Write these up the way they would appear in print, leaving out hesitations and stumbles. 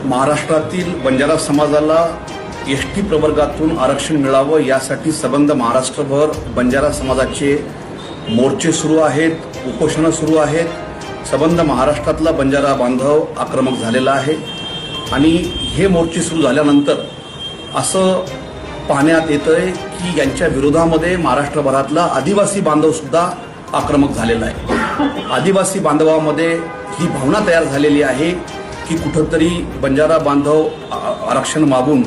महाराष्ट्रातील बंजारा समाजाला एसटी प्रवर्गातून आरक्षण मिळावं यासाठी सबंध महाराष्ट्रभर बंजारा समाजाचे मोर्चे सुरू आहेत, उपोषणं सुरू आहेत। सबंध महाराष्ट्रातला बंजारा बांधव आक्रमक झालेला आहे आणि हे मोर्चे सुरू झाल्यानंतर असं पाहण्यात येतंय की यांच्या विरोधामध्ये महाराष्ट्रभरातला आदिवासी बांधव सुद्धा आक्रमक झालेला आहे। आदिवासी बांधवामध्ये ही भावना तयार झालेली आहे की कुठंतरी बंजारा बांधव आरक्षण मागून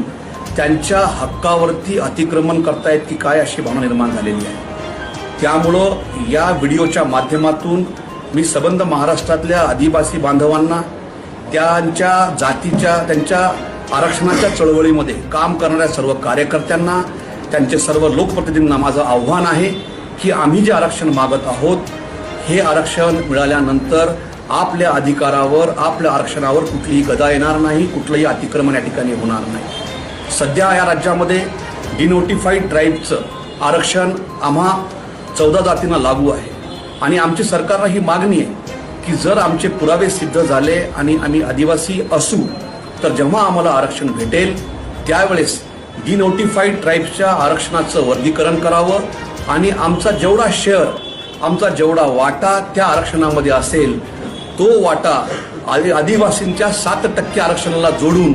त्यांच्या हक्कावरती अतिक्रमण करतायत की काय अशी भावना निर्माण झालेली आहे। त्यामुळं या व्हिडिओच्या माध्यमातून मी सबंध महाराष्ट्रातल्या आदिवासी बांधवांना त्यांच्या जातीच्या त्यांच्या आरक्षणाच्या चळवळीमध्ये काम करणाऱ्या सर्व कार्यकर्त्यांना त्यांचे सर्व लोकप्रतिनिधींना माझं आव्हान आहे की आम्ही जे आरक्षण मागत आहोत हे आरक्षण मिळाल्यानंतर आपल्या अधिकारावर आपल्या आरक्षणावर कुठलीही गदा येणार नाही, कुठलंही अतिक्रमण या ठिकाणी होणार नाही। सध्या या राज्यामध्ये डिनोटिफाईड ट्राईबचं आरक्षण आम्हा 14 जातींना लागू आहे आणि आमची सरकारला ही मागणी आहे की जर आमचे पुरावे सिद्ध झाले आणि आम्ही आदिवासी असू तर जेव्हा आम्हाला आरक्षण भेटेल त्यावेळेस डिनोटिफाईड ट्राईब्सच्या आरक्षणाचं वर्गीकरण करावं आणि आमचा जेवढा शेअर, आमचा जेवढा वाटा त्या आरक्षणामध्ये असेल तो वाटा आदिवासींच्या 7% आरक्षणाला जोडून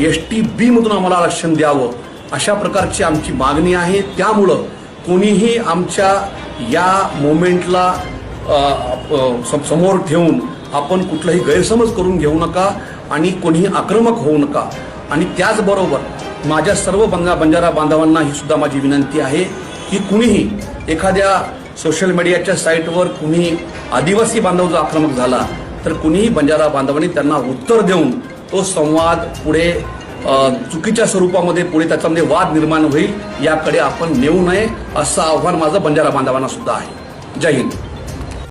ST B मधून आम्हाला आरक्षण द्यावं अशा प्रकारची आमची मागणी आहे। त्यामुळं कोणीही आमच्या या मोमेंटला समोर ठेवून आपण कुठलाही गैरसमज करून घेऊ नका आणि कोणीही आक्रमक होऊ नका। आणि त्याचबरोबर माझ्या सर्व बंजारा बांधवांना ही सुद्धा माझी विनंती आहे की कुणीही एखाद्या सोशल मीडियाच्या साईटवर कुणी आदिवासी बांधव जर आक्रमक झाला तर कुणीही बंजारा बांधवांनी त्यांना उत्तर देऊन तो संवाद पुढे चुकीच्या स्वरूपामध्ये पुढे त्याच्यामध्ये वाद निर्माण होईल याकडे आपण नेऊ नये असं आव्हान माझं बंजारा बांधवांना सुद्धा आहे। जय हिंद।